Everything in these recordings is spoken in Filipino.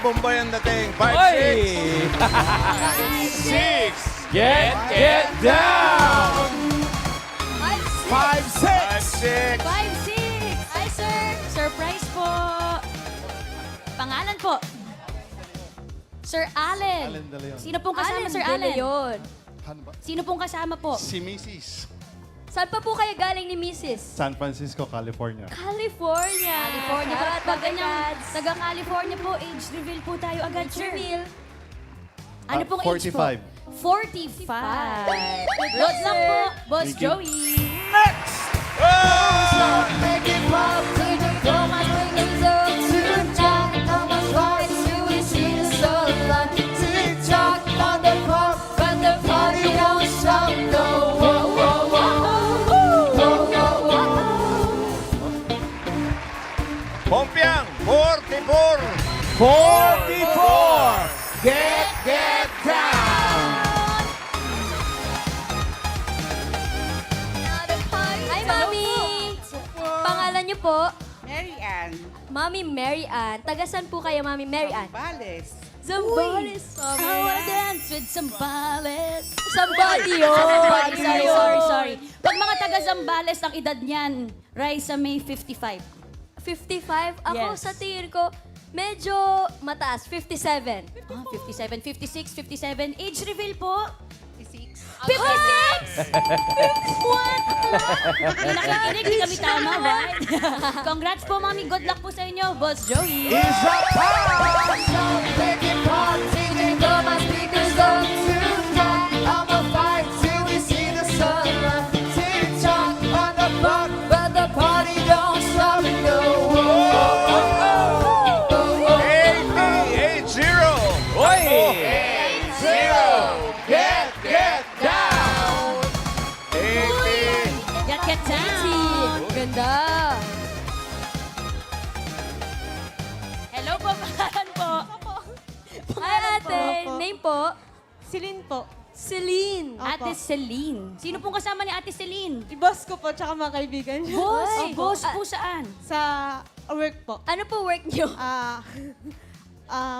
Bombay ang dating. 5-6. Oy! 6. Get down! 5-6. 5-6. Hi, sir. Surprise po. Pangalan po. Sir Allen. Allen De Leon. Sino pong kasama, Sir Allen? Sino pong kasama po? Si Mrs. Saan pa po kayo galing ni Mrs.? San Francisco, California. California. California. Shout out, Pag Dapper ganyang Cats. taga-California po, age reveal po tayo agad, Age sir. reveal. Ano pong age po? 45. 45. Good Good luck, luck sir. po, Boss Thank you. Joey. Next! Pompiang, 44. 44! Get down! Hi, Mami! Pangalan niyo po? Mary Ann Mami Mary Ann. Taga saan po kayo, Mami Mary Ann? Bales. Zambales. I wanna dance with Zambales. Somebody yun. Sorry. Pag mga taga Zambales, ang edad niyan, Raisa May 55. 55? Ako Yes. sa tingin ko, medyo mataas. 57. 57, 56, 57. Age reveal po. 56. 56? Hindi nakikinig, hindi kami tama, right? Congrats po, Mami. Good luck po sa inyo, Boss Joey. Is a Oy! 80. Get down. 80. Get down. Ganda. Hello po, pangalan po. Hi, ate. Name po? Celine po. Celine. Ate Celine. Sino pong kasama ni Ate Celine? I-boss ko po, tsaka mga kaibigan niyo. Boss. Ay. Boss po saan? Sa work po. Ano po work niyo?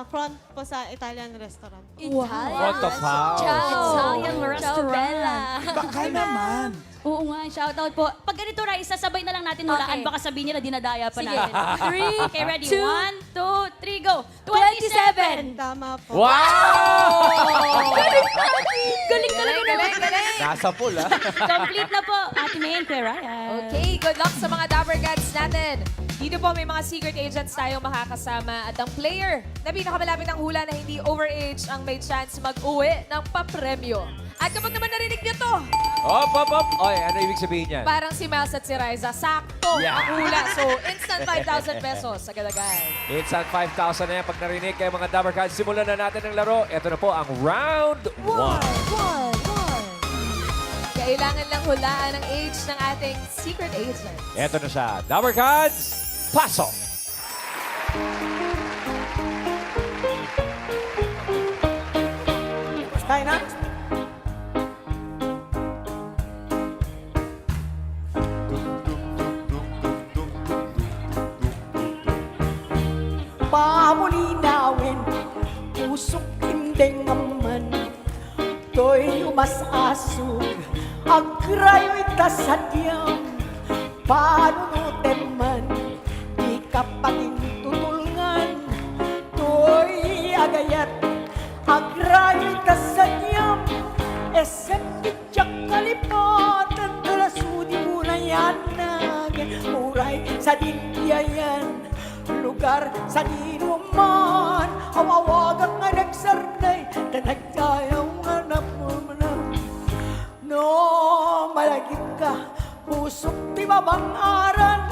Front po sa Italian restaurant. Italian. Front of house. Ciao. Italian Ciao, restaurant. Bella. Baka naman. Oo nga, shoutout po. Pag ganito, Raisa, sabay na lang natin hulaan. Okay. Baka sabihin nila, dinadaya pa Sige. natin. 3, okay, ready? 2, 1, 2, 3, go! 27! Tama po. Wow! Galing. Nasa pool, ha? Complete na po, Ate May and Kuya Ryan. Okay, good luck sa mga Dapper Cats natin. Dito po may mga secret agents tayong makakasama at ang player na pinakamalapit ng hula na hindi overage ang may chance mag-uwi ng papremyo. At kapag naman narinig niyo to, Op. Oy, ano ibig sabihin yan? parang si Miles at si Riza, sakto Yeah. ang hula. So, instant 5,000 pesos agad-agad. Instant 5,000 na yan. Pag narinig kayo mga Dapper Cats, simulan na natin ang laro. Ito na po ang round 1. Kailangan lang hulaan ang age ng ating secret agent. Ito na siya. Dapper Cats, pasok! Tayo na. Pamulinawin, pusok hindi naman. To'y umasasog, agrayo'y kasadyang. Panunutin man, di ka patintutulngan. To'y agayat, agrayo'y kasadyang. Esem kityak kalipatan, talasudi mo na yan. Muray sa dinyayan, lugar sa dinuman. Awawagang nga nagsarnay, na nagtayaw nga napunan. No, malagig ka, pusok di mabang-aran.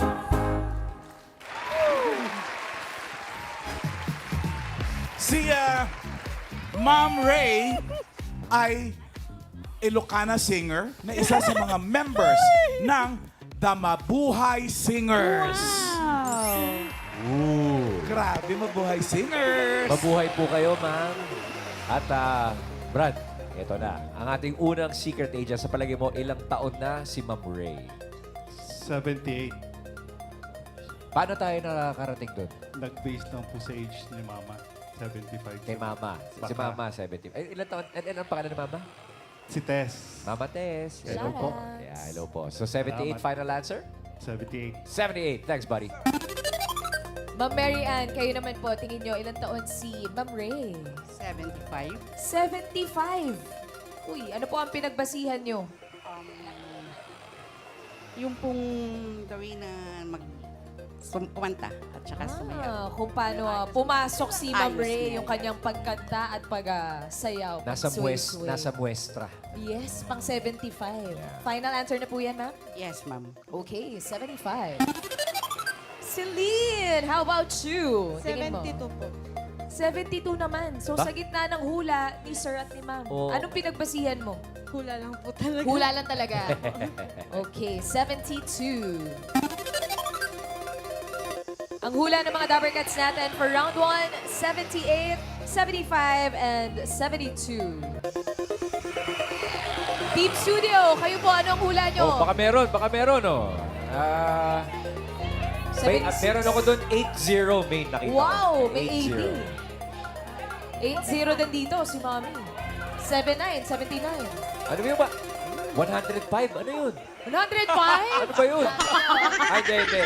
Si Ma'am Ray ay Ilocana singer na isa sa mga members ng The Mabuhay Singers. Grabe, Mabuhay Singers! Mabuhay po kayo, ma'am. At Brad, ito na. Ang ating unang secret agent. Sa palagay mo, ilang taon na si Ma'am Ray? 78. Paano tayo nakakarating doon? Nag-base lang po sa age ni Mama. 75. Kay Mama. Si Baka. Mama, 70. Ay, ilan taon? Ano ang pangalan ni Mama? Si Tess, Mama Tess. Hello Shout po. outs. Yeah, hello po. So, 78 Salamat. final answer? 78. 78. Thanks, buddy. Ma'am Mary Ann, kayo naman po, tingin nyo, ilang taon si Ma'am Ray? 75. 75. Uy, ano po ang pinagbasihan nyo? Yung pong gawin na kumanta at saka sumayaw. Kung paano pumasok si Ma'am Ayos Ray, niya. yung kanyang pagkanta at pagsayaw. Nasa muestra. Yes, pang 75. Final answer na po yan, ma'am? Yes, ma'am. Okay, 75. Celine, how about you? Tingin mo. 72 po. 72 naman. So, Ba? sa gitna ng hula ni Sir at ni Ma'am, Oo. anong pinagbasihan mo? Hula lang po talaga. Hula lang talaga. Okay, 72. Ang hula ng mga Dabber Cats natin for round 1, 78, 75, and 72. Team Studio, kayo po, anong hula nyo? Oh, baka meron, oh. Meron ako doon 8-0 main nakita. ko. Wow, may 8-0. 80. 8-0 din dito, si Mami. 79, 79. Ano ba yun ba? 105? Ano yun? 105? Ano ba yun? Ay, hindi.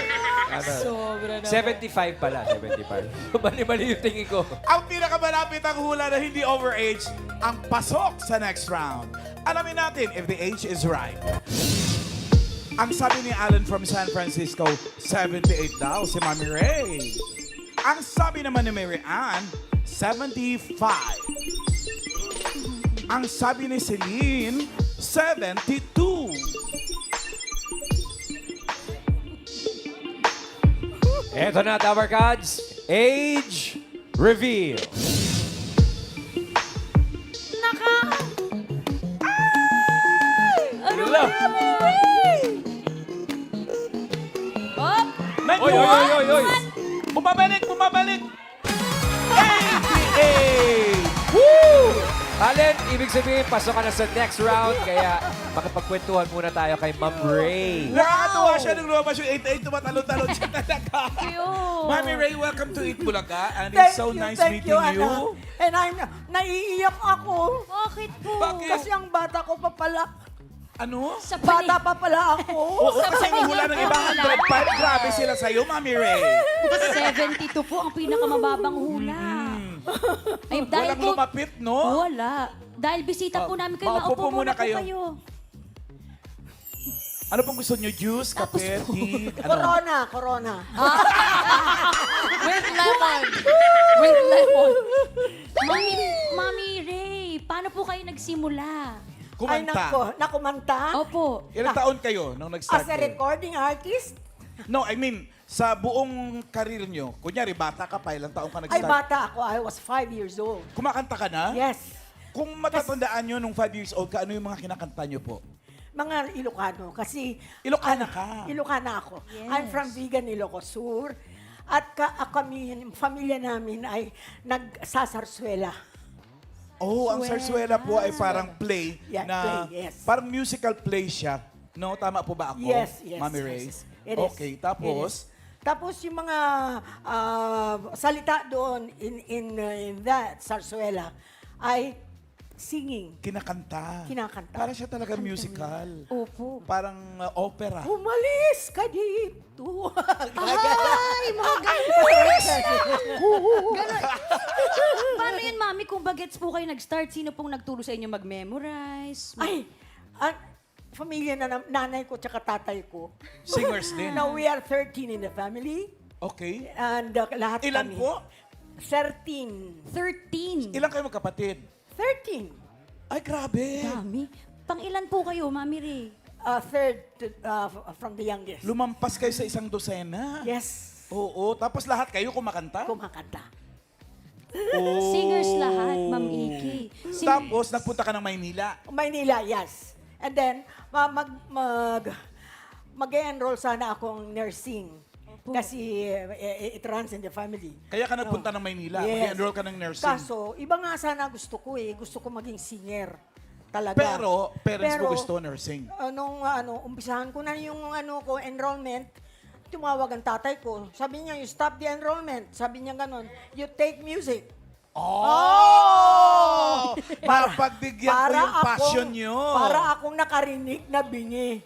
Ano? Sobra na. 75 pala, 75. Mali-mali yung tingin ko. Ang pinakamalapit ang hula na hindi overage, ang pasok sa next round. Alamin natin if the age is right. Ang sabi ni Alan from San Francisco, 78 daw si Mami Ray. Ang sabi naman ni Mary Ann, 75. Ang sabi ni Celine, 72. Eto na, Tower Gods. Age reveal. Wala. Hop! Oy, oy, oy, oy, oy. Bumabalik! 88! Woo! Allen, ibig sabihin, pasok ka na sa next round. Kaya makipagkwentuhan muna tayo kay Ma'am Ray. Nakakatuwa siya nung lumabas yung 88, tumatalon-talon siya talaga. Cute! Mami Ray, welcome to Eat Bulaga. And it's so nice meeting you. Anak. And I'm naiiyak ako. Bakit po? Bakit? Kasi ang bata ko pa pala. Ano? Sa Bata pa pala ako. Oo, kasi ang hula ng iba, 105. Grabe sila sa'yo, Mami Ray. 72 po ang pinakamababang hula. Ay, dahil Walang po, lumapit, no? wala. Dahil bisita po namin kayo, Maupo maupo muna po kayo. kayo. Ano pong gusto nyo? Juice, kape, tea, ano? Corona. With lemon. With lemon. Mami Ray, paano po kayo nagsimula? Ay, Kumanta. nakumanta. Opo. Ilang taon kayo nung nag-start As a kayo? recording artist, No, I mean, sa buong karir nyo, kunyari, bata ka pa, ilang taon ka ay nag-start? bata ako. I was 5 years old. Kumakanta ka na? Yes. Kung matatandaan nyo nung 5 years old ka, ano yung mga kinakanta nyo po? Mga Ilocano. Kasi Ilocana ka? Ilocana ako. Yes. I'm from Vigan, Ilocos Sur. At kami, pamilya namin ay nagsasarsuela. Oh, ang Sarsuela po ay parang play Yeah, na play, yes. parang musical play siya. No, tama po ba ako? Yes, yes. Mami Ray? yes. It is. Okay, It tapos is. Tapos yung mga salita doon in that sarsuela ay singing. kinakanta. Kinakanta. Para siya talaga musical. Opo. Parang opera. Umalis ka dito. Ay, mga Paano yun, Mami, kung bagets po kayo nag-start, sino pong nagturo sa inyo mag-memorize? Ay, familia na nanay ko tsaka tatay ko. Singers din. Now we are 13 in the family. Okay. And lahat Ilan kami. po? 13. 13. Ilan kayo magkapatid? 13. Ay, grabe. Dami. Pang ilan po kayo, Mami Ray? Third from the youngest. Lumampas kayo sa isang dosena. Yes. Oo, tapos lahat kayo kumakanta? Kumakanta. Oh. Singers lahat, Ma'am Iki. Tapos nagpunta ka ng Maynila. Maynila, yes. And then, mag-enroll sana akong nursing. Kasi it runs in the family. Kaya ka nagpunta ng Maynila. Yes. Mag-enroll ka ng nursing. Kaso, iba nga sana gusto ko eh. Gusto ko maging singer. Talaga. Pero, parents mo gusto nursing. Nung umpisahan ko na yung enrollment, tumawag ang tatay ko. Sabi niya, you stop the enrollment. Sabi niya ganon, you take music. Oh! Mapagbigyan ko yung passion nyo. Para akong nakarinig na bingi.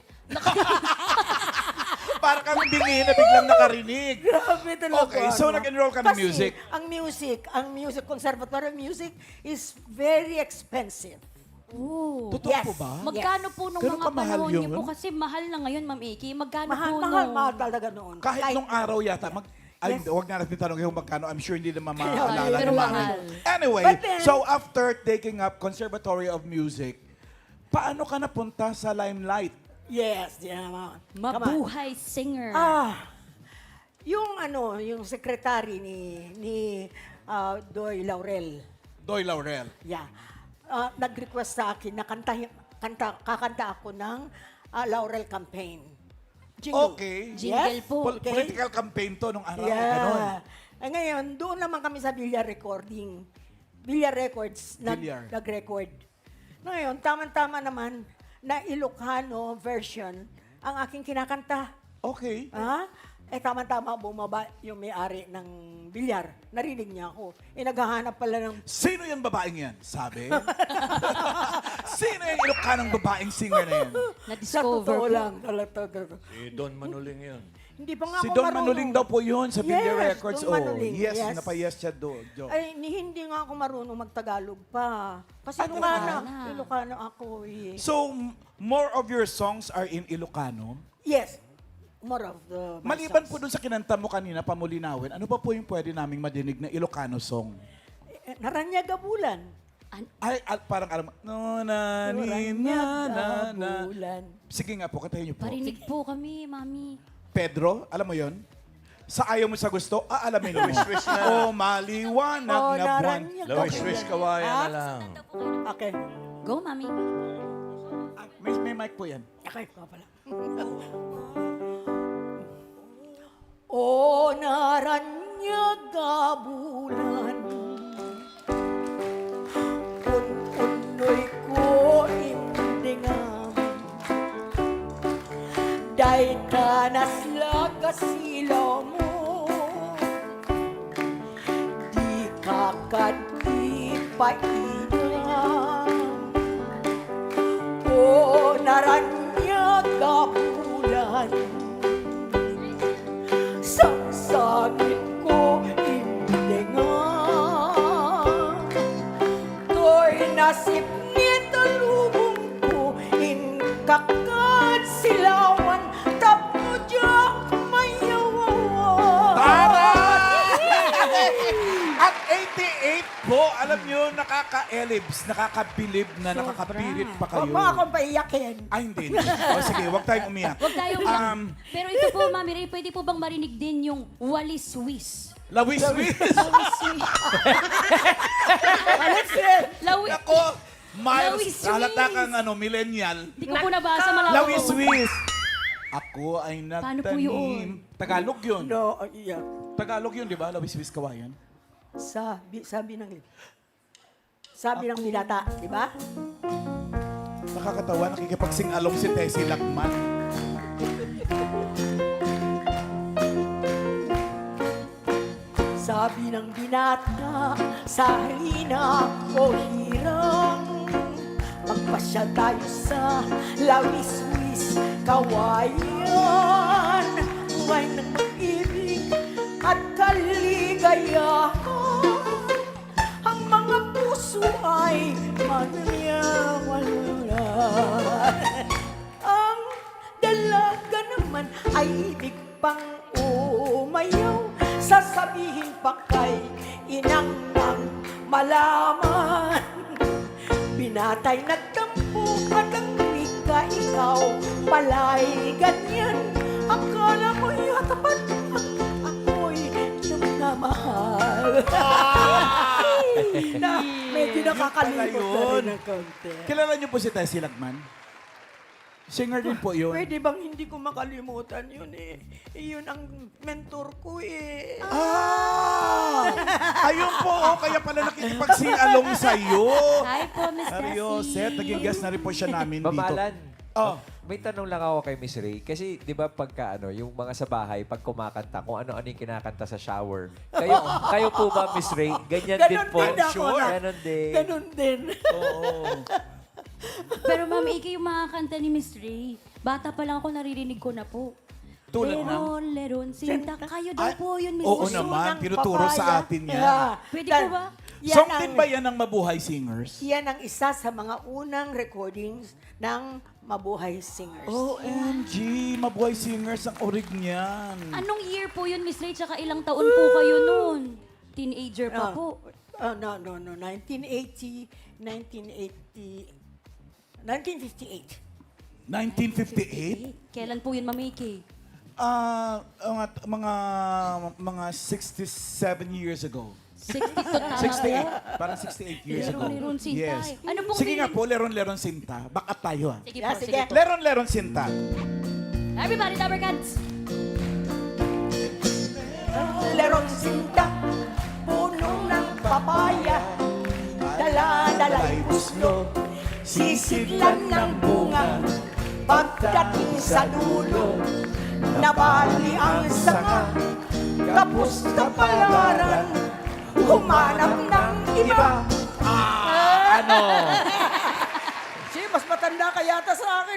Para kang bingi na biglang nakarinig. Grabe talaga. Okay, so ano. nag-enroll ka ng Kasi music? ang music, conservatory music is very expensive. Oh. Totoo Yes. po ba? Magkano po nung Ganun mga kamahal panahon niyo yun? po? Kasi mahal na ngayon, Ma'am Iki. Magkano Mahal, po mahal, nung... mahal talaga noon. Kahit nung araw yata, ay, Yes. huwag na natin tanongin kung magkano. I'm sure hindi naman Kaya, maalala pero ni Mami. mahal. Anyway, But then- so after taking up Conservatory of Music, paano ka napunta sa limelight? Yes, yeah, man. Come on. Mabuhay singer. Yung secretary ni Doy Laurel. Doy Laurel. Yeah. Nag-request sa akin na kakanta ako ng Laurel campaign. Jingle. Okay. Jingle po. Okay. Political campaign to nung araw. Ganon. Yeah. Ngayon, doon naman kami sa Villar Recording. Villar Records Villar. nag-record. Ngayon, tama-tama naman na Ilocano version ang aking kinakanta. Okay. Tama-tama bumaba yung may-ari ng bilyar. Narinig niya ako. Naghahanap pala ng... Sino yung babaeng yan? Sabi? Sino yung Ilocanong babaeng singer na yan? Sa Na-discover totoo po. lang. Si Don Manuling yun. Hindi pa nga Si ako Don marunong. Manuling daw po yun sa Video Yes, Records. Don Manuling, Yes, yes. napayes siya do. Ay, hindi nga ako marunong magtagalog pa. Kasi Ah, Ilocano ako eh. So, more of your songs are in Ilocano? Yes. More of the... my Maliban songs. po dun sa kinanta mo kanina, Pamulinawin, ano pa po yung pwede naming madinig na Ilocano song? Naranyaga bulan. Ay, parang alam mo, no, na, ni, na, na. bulan. Sige nga po, kantahin niyo po. Parinig po kami, Mami. Pedro, alam mo yon? Sa ayaw mo sa gusto, aalamin mo. Wish-wish na. Oh, maliwanag na buwan. Wish-wish kawayan na lang. Okay. Go, Mami. May mic po yan. Okay, pala. O naranyaga bulan, un-unoy ko indingam, day tanas lagasilaw mo, di kakadipainam. O naranyaga bulan, sangsangit ko hindi nga. To'y nasip nito lubong ko, inkakad silawan, tapudyak mayawawan. Tara! At 88 po, alam nyo, nakaka-elibs, nakakabilib na, nakakapirit pa kayo. Huwag mo akong paiyakin. Ay, hindi. O sige, huwag tayong umiyak. Huwag tayong... Pero ito po, Mami Ray, pwede po bang marinig din yung walis-wis? Lawis-wis! Lawi... Ako, Miles, Lawis-wis. halata kang millennial. Di ko po nabasa, malabo. Lawis-wis! Ako ay Paano po yun? nagtanim. Tagalog yun. No, yeah. Tagalog yun, di ba? Lawis-wis kawayan. Sabi ng binata, di ba? Nakakatawa, nakikipagsing-along si Tessie Lacman. Sabi ng binata sa halina o hirang, magpasyal tayo sa lawis-wis kawayan. Buhay ng mag-ibig at kaligayahan, ang mga puso ay mananyawalan. Ang dalaga naman ay ibig pang umayaw, sasabihin pa kay inang nang malaman. Binatay nagtampo at ang wika ikaw pala'y ganyan. Akala mo yata pa ako'y namamahal. Na medyo nakakalimot na rin ng konti. Kilala niyo po si Tessie Lacman? Singer din po yun. Pwede bang hindi ko makalimutan yun eh? Yun ang mentor ko eh. Ayun po, kaya pala nakikipagsing-along sa'yo. Hi po, Miss Seryoset, Tessie. naging guest na rin po siya namin dito. Mamalan. Oh, may tanong lang ako kay Miss Ray. Kasi, di ba, pagka yung mga sa bahay, pag kumakanta, kung ano-ano yung kinakanta sa shower. Kayo po ba, Miss Ray? Ganyan din po. Ganon din. Ganun din. Pero Ma'am Ike, yung mga kanta ni Miss Ray, bata pa lang ako, naririnig ko na po. Tulad ng... Leron, leron, sinta. Kayo daw po yun, Miss Oo Ray. naman, Unang tinuturo sa papaya. atin yan. Yeah. Pwede po ba? Yan Song ang- din ba yan ng Mabuhay Singers? Yan ang isa sa mga unang recordings ng Mabuhay Singers. OMG, Mabuhay Singers ang orig niyan. Anong year po yun, Miss Ray? Tsaka ilang taon po kayo noon? Teenager pa po. No. 1958. 1958? Kailan po yun, Ma'am Ike? Mga 67 years ago. 62 tama 68. Parang 68 years ago. Leron, sinta. Yes. Ano pong Sige nga feeling? po, Leron Sinta. Baka tayo ah. Sige Yeah, po, sige. sige po. Leron Sinta. Everybody, Dabber Cats! Lerong sinta, puno ng papaya, dala-dala'y buslo, sisiglan ng bunga, pagdating sa dulo, nabali ang sanga, kapos kapalaran, humanap ng iba. Ano? Siya, mas matanda ka yata sa akin.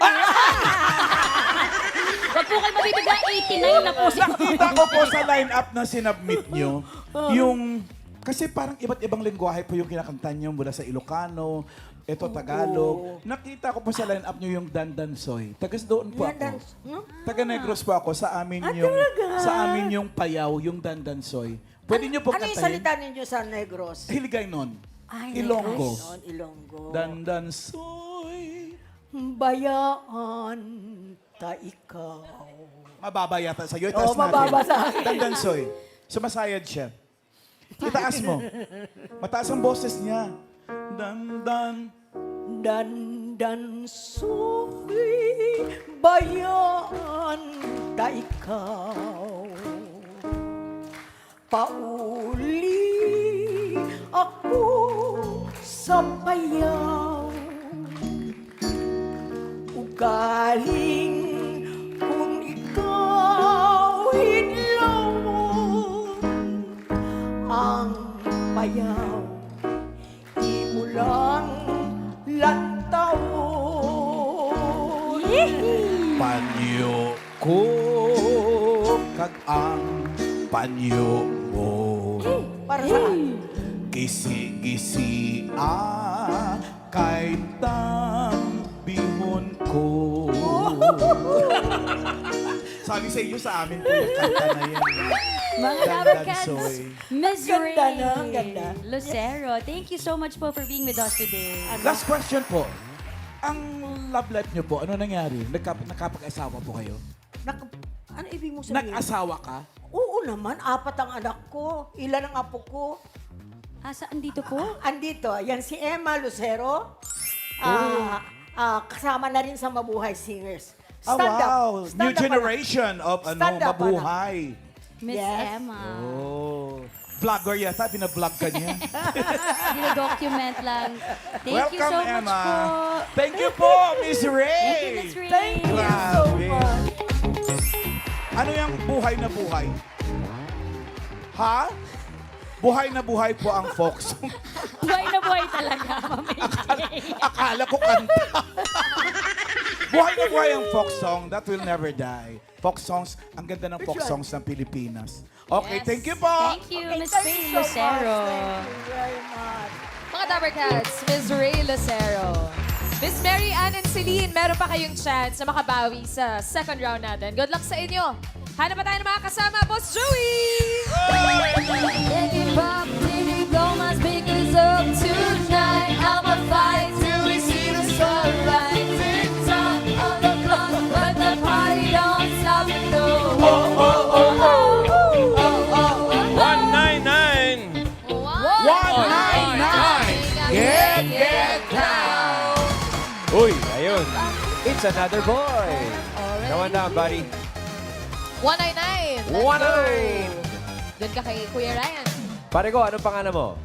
Huwag po kayo mabibigla, 89 na po si Nakita ko po sa line-up na sinubmit nyo, yung... Kasi parang iba't ibang lingwahe po yung kinakanta nyo mula sa Ilocano, ito Tagalog. Nakita ko po sa line-up nyo yung Dandansoy. Tagas doon po ako. Taga Negros po ako. Sa amin yung payaw, yung Dandansoy. Pwede nyo po Ano yung kantahin? salita ninyo sa Negros? Hiligay nun. Ay, Ilonggo. Ilonggo. Dandansoy. Bayaan ta ikaw. Mababa yata sa'yo. Itaas Oo, mababa natin. sa akin. Dandansoy. Sumasayad siya. Itaas mo. Mataas ang boses niya. Dandan. Dandan suy bayaan ta ikaw. Pauli ako sa bayaw. Ugaling kung ikaw hinlawon ang bayaw. Imulang lantawon. Panyo ko kag ang panyo mo. Para saan? Gisi-gisi kay tambihon ko. Sabi sa iyo sa amin po yung kanta na yan. Mga Dabber Cats, Dandansoy. Miss Ray Ganda na, ganda. Lucero, thank you so much po for being with us today. Last question po. Ang love life niyo po, ano nangyari? Nakapag-asawa po kayo? Ano ibig mo sabihin? Nag-asawa ka? Oo naman, 4 ang anak ko. Ilan ang apo ko? Saan dito po? Andito, yan si Emma Lucero. Kasama na rin sa Mabuhay Singers. Oh, Stand up. wow. Stand New up, generation of Stand up, mabuhay. Miss Yes. Emma. Oh. Vlogger yata, binablog ka niya. Dino-document lang. Thank you so Welcome, much Emma. po. Thank you po, Miss Ray. Thank you, Miss Ray. Thank you so Grabe. much. Ano yung buhay na buhay? Ha? Buhay na buhay po ang folk song. Buhay na buhay talaga, Ma'am Ike. Akala ko kanta. Buhay na buhay ang folk song. That will never die. Folk songs, ang ganda ng folk songs ng Pilipinas. Okay, Yes. thank you po. Thank you, Okay, Miss thank Ray you so much. Lucero. Thank you very much. Mga Dabber Cats, Miss Ray Lucero. Miss Mary Ann and Celine, meron pa kayong chance na makabawi sa second round natin. Good luck sa inyo. Hanap pa tayo ng mga kasama, Boss Joey! Taking pop, didn't blow my speakers up tonight. I'ma fight till we see the sunrise. Tick tock on the clock, but the party don't stop. No. Oh, oh, oh, oh, oh, oh, oh, 199! 199! Get down! Uy, ayun. It's another boy. Come on down, buddy. 199. Let's 199. go. Doon ka kay Kuya Ryan. Pare ko, anong pangalan mo?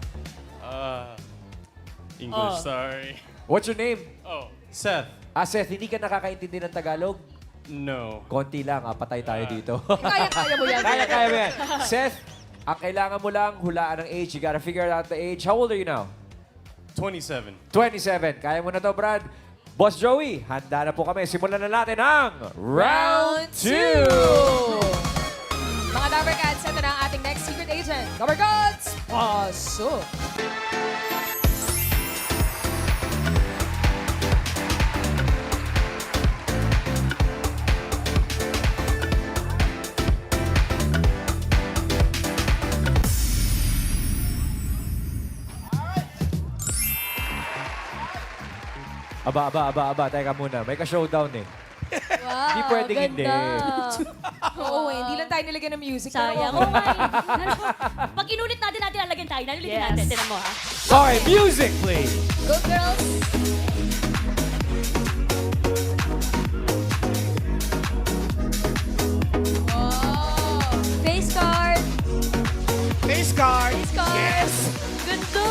English, sorry. What's your name? Oh, Seth. Seth, hindi ka nakakaintindi ng Tagalog? No. Konti lang, patay tayo dito. Kaya-kaya mo yan. Kaya mo yan. Seth, ang kailangan mo lang hulaan ng age. You gotta figure out the age. How old are you now? 27. 27. Kaya mo na to, Brad. Boss Joey, handa na po kami. Simulan na natin ang Round 2! Mga Dabber Cats, ito na ang ating next secret agent. Dabber Cats, pasok! Aba. Teka muna. May ka-showdown eh. Wow, Hindi pwedeng hindi. Oo, hindi lang tayo nilagyan ng music. Sayang. Pero Oo nga eh. Pag inulit natin lalagyan tayo. Nalulitin natin. Tinan mo ha. Okay, music please! Go, girls! Face card. Face card. Yes. Ganda!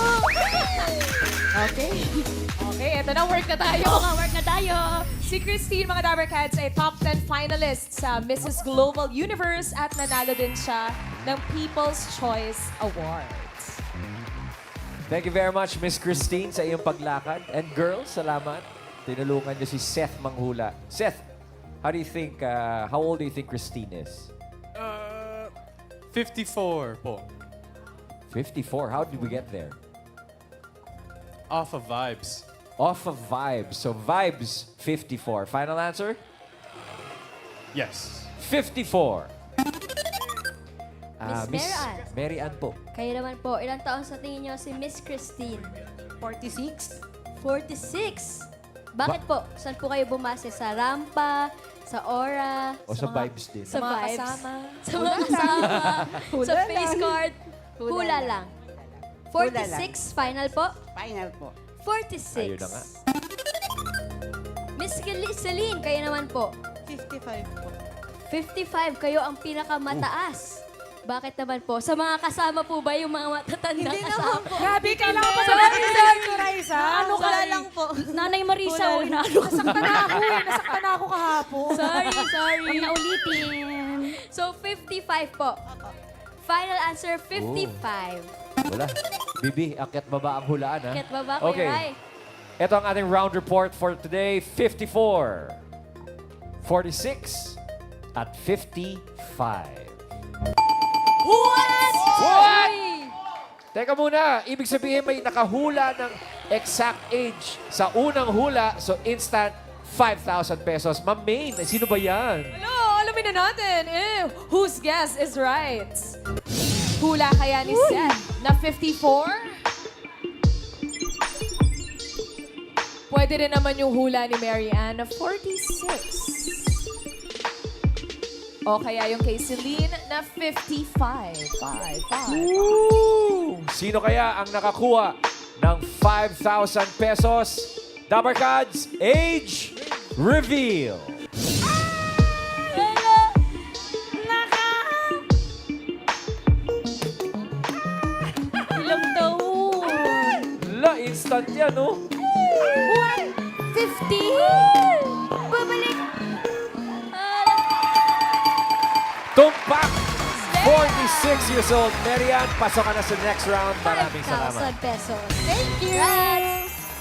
Okay. Okay, eto na, work na tayo. Oo nga, work na tayo. Si Christine, mga Dabber Cats, ay top 10 finalist sa Mrs. Global Universe at nanalo din siya ng People's Choice Awards. Thank you very much, Miss Christine, sa iyong paglakad. And girls, salamat. Tinulungan niyo si Seth manghula. Seth, how old do you think Christine is? 54 po. 54. How did we get there? Off of Vibes. Off of Vibes. So Vibes, 54. Final answer? Yes. 54. Miss Mary Ann. Mary Ann po. Kayo naman po, ilang taon sa tingin niyo si Miss Christine? 46. 46. Bakit po? Saan po kayo bumase? Sa Rampa? Sa Aura? O sa Vibes din. Sa mga vibes? kasama. Sa mga kasama? sa face card? Hula lang. 46, final po? Final po. 46. Ayun na nga. Miss Celine, kayo naman po. 55 po. 55, kayo ang pinakamataas. Bakit naman po? Sa mga kasama po ba yung mga matatanda Hindi kasama? naman po. Grabe, kailangan pa Sorry, natin sorry. yung Raisa. Ano ka Wala lang po. Nanay Marisa, Wala. o inaano ka. Nasaktan na ako eh. Nasaktan na ako kahapon. Sorry. Huwag na ulitin. So, 55 po. Final answer, 55. Wala. Bibi, akyat baba ang hulaan, ha? Kit ba ba, Kuya Okay. Rai? Ito ang ating round report for today. 54, 46, at 55. What? Teka muna, ibig sabihin may nakahula ng exact age sa unang hula, so instant 5,000 pesos. Ma'am Maine, sino ba yan? Hello, alamin na natin. Whose guess is right? Hula kaya ni Seth na 54? Pwede rin naman yung hula ni Mary Ann na 46. O kaya yung kay Celine na 55. 55. Sino kaya ang nakakuha ng 5,000 pesos? Dabber Cards, age reveal. Ilang taon? La, instant yan, no? 50! Babalik! Tumpak! 46 years old. Marian, pasok ka na sa next round. Maraming salamat. 5,000 pesos. Thank you!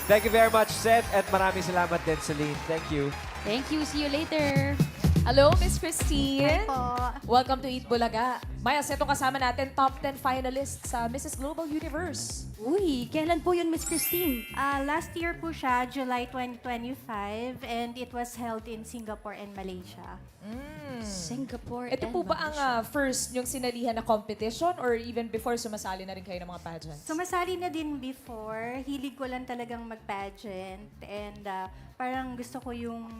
Thank you very much, Seth. At maraming salamat din, Celine. Thank you. Thank you. See you later. Hello, Miss Christine. Po. Welcome to Eat Bulaga. Maya, setong kasama natin top 10 finalists sa Mrs. Global Universe. Uy, kailan po yun, Miss Christine? Last year po siya, July 2025, and it was held in Singapore and Malaysia. Singapore. Ito po ba ang first yung sinalihan na competition or even before sumasali na rin kayo ng mga pageants? Sumasali na din before. Hilig ko lang talagang mag-pageant, and parang gusto ko yung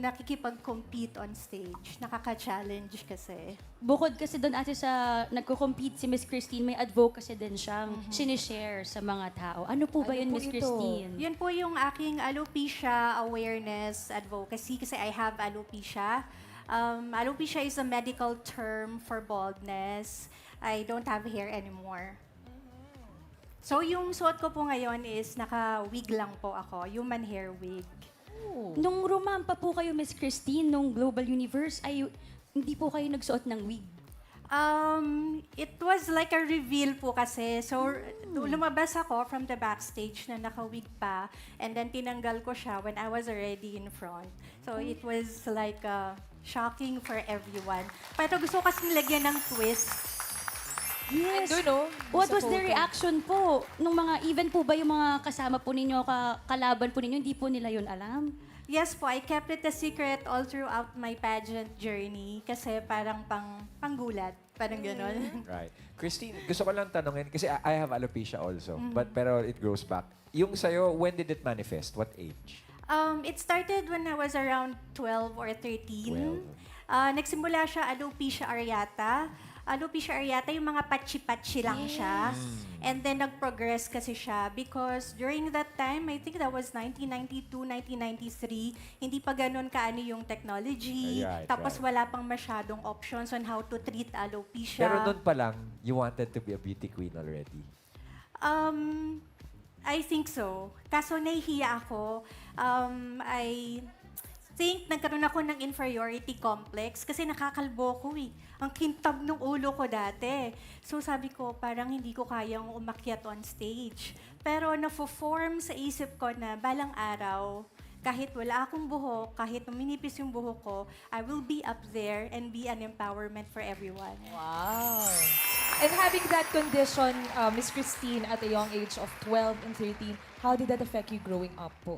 nakikipag-compete on stage. Nakaka-challenge kasi. Bukod kasi doon ate sa nagko-compete si Miss Christine, may advocacy din siyang sinishare sa mga tao. Ano po ba Ano yun, po Miss ito? Christine? Yun po yung aking alopecia awareness advocacy kasi I have alopecia. Alopecia is a medical term for baldness. I don't have hair anymore. So yung suot ko po ngayon is naka-wig lang po ako, human hair wig. Nung rumampa po kayo, Miss Christine, nung Global Universe, ay hindi po kayo nagsuot ng wig. It was like a reveal po kasi. So, lumabas ako from the backstage na naka-wig pa. And then, tinanggal ko siya when I was already in front. So, it was like shocking for everyone. Pero gusto ko kasi nilagyan ng twist. Yes. Andun, no? What Sa was the photo. reaction po? Nung mga, even po ba yung mga kasama po ninyo, kalaban po ninyo, hindi po nila yun alam? Yes po, I kept it a secret all throughout my pageant journey. Kasi parang panggulat. Parang gano'n. Right. Christine, gusto ko lang tanongin, kasi I have alopecia also, pero it grows back. Yung sa'yo, when did it manifest? What age? It started when I was around 12 or 13. 12. Nagsimula siya alopecia areata. Alopecia areata, yung mga patchi-patchi lang siya. And then nag-progress kasi siya because during that time, I think that was 1992, 1993, hindi pa ganun kaano yung technology. Right, Tapos right. wala pang masyadong options on how to treat alopecia. Pero doon pa lang, you wanted to be a beauty queen already. I think so. Kaso nahihiya ako. I think nagkaroon ako ng inferiority complex kasi nakakalbo ko eh. Ang kintab ng ulo ko dati. So sabi ko, parang hindi ko kayang umakyat on stage. Pero nafo-form sa isip ko na balang araw, kahit wala akong buhok, kahit minipis yung buhok ko, I will be up there and be an empowerment for everyone. Wow. And having that condition, Miss Christine, at a young age of 12 and 13, how did that affect you growing up po?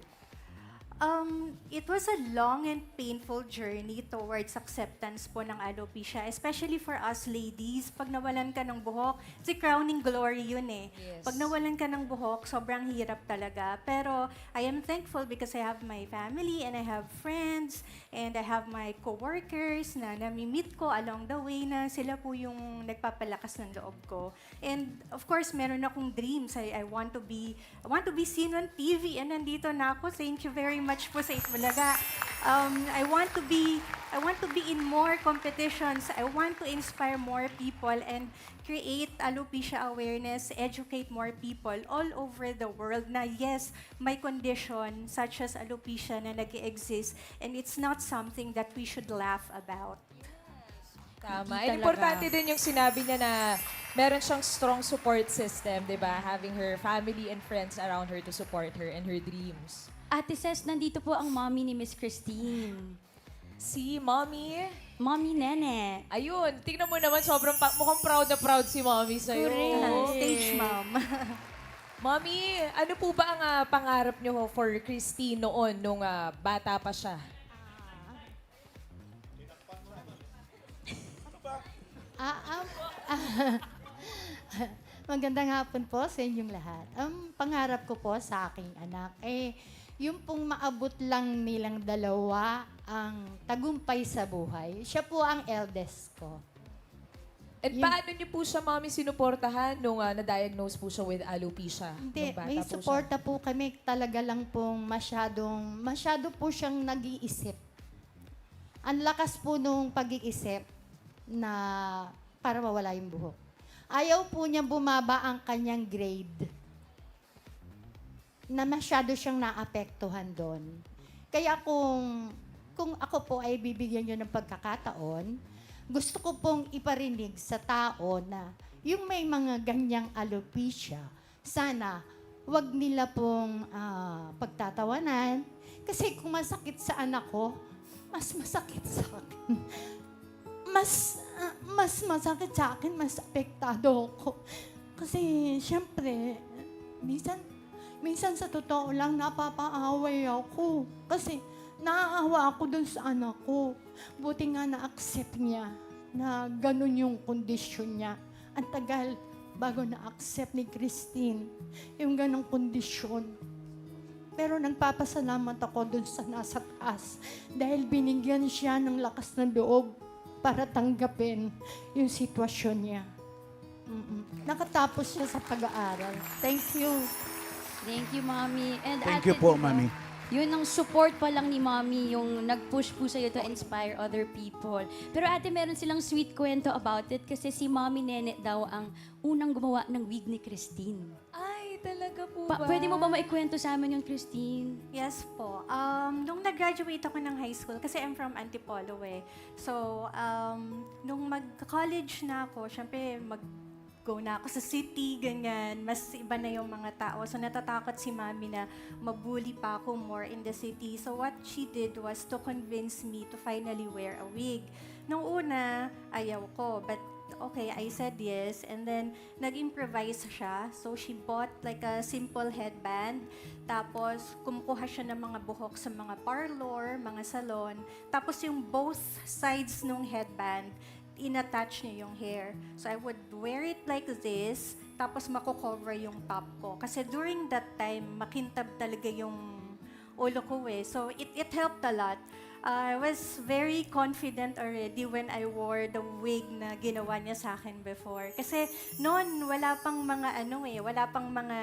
It was a long and painful journey towards acceptance po ng alopecia, especially for us ladies. Pag nawalan ka ng buhok, si crowning glory yun eh. Yes. Pag nawalan ka ng buhok, sobrang hirap talaga. Pero I am thankful because I have my family and I have friends and I have my co-workers na nami-meet ko along the way na sila po yung nagpapalakas ng loob ko. And of course, meron akong dreams. I want to be seen on TV and nandito na ako. Thank you very much po sa Itbulaga. I want to be in more competitions. I want to inspire more people and create alopecia awareness, educate more people all over the world na yes, may condition such as alopecia na nag-exist and it's not something that we should laugh about. Tama. And importante din yung sinabi niya na meron siyang strong support system, di ba? Having her family and friends around her to support her and her dreams. Ate Ces, nandito po ang mommy ni Miss Christine. Si Mommy. Mommy Nene. Ayun, tingnan mo naman, sobrang mukhang proud na proud si Mommy sa'yo. Correct. Stage mom. Mommy, ano po ba ang pangarap niyo for Christine noon, nung bata pa siya? Magandang hapon po sa inyong lahat. Ang pangarap ko po sa aking anak, yung pong maabot lang nilang dalawa ang tagumpay sa buhay. Siya po ang eldest ko. And paano niyo po siya, Mommy, sinuportahan nung na-diagnose po siya with alopecia? Hindi, nung bata may po suporta po kami. Talaga lang pong masyado po siyang nag-iisip. Ang lakas po nung pag-iisip na para mawala yung buhok. Ayaw po niya bumaba ang kanyang grade. Na masyado siyang naapektuhan doon. Kaya kung ako po ay bibigyan niyo ng pagkakataon, gusto ko pong iparinig sa tao na yung may mga ganyang alopecia, sana wag nila pong pagtatawanan. Kasi kung masakit sa anak ko, mas masakit sa akin. Mas masakit sa akin, mas apektado ako. Kasi, siyempre, minsan sa totoo lang, napapaaway ako. Kasi, naaawa ako dun sa anak ko. Buti nga na-accept niya na ganun yung kondisyon niya. Ang tagal bago na-accept ni Christine yung ganung kondisyon. Pero nagpapasalamat ako dun sa nasa taas dahil binigyan siya ng lakas ng loob para tanggapin yung sitwasyon niya. Nakatapos siya sa pag-aaral. Thank you. Thank you, Mommy. And Thank ate, you po, diba, Mami. Yun ang support pa lang ni Mommy, yung nag-push po sa'yo to inspire other people. Pero ate, meron silang sweet kwento about it kasi si Mommy Nene daw ang unang gumawa ng wig ni Christine. Ay, talaga po ba? Pwede mo ba maikwento sa amin yun, Christine? Yes po. Nung nag-graduate ako ng high school, kasi I'm from Antipolo eh. So, nung mag-college na ako, syempre mag-go na ako sa city, ganyan. Mas iba na yung mga tao. So, natatakot si mami na mabully pa ako more in the city. So, what she did was to convince me to finally wear a wig. Nung una, ayaw ko. But okay, I said yes. And then, nag-improvise siya. So, she bought like a simple headband. Tapos, kumukuha siya ng mga buhok sa mga parlor, mga salon. Tapos, yung both sides ng headband, in-attach niya yung hair. So, I would wear it like this. Tapos, mako-cover yung top ko. Kasi during that time, makintab talaga yung ulo ko eh. So, it helped a lot. I was very confident already when I wore the wig na ginawa niya sa akin before. Kasi noon, wala pang mga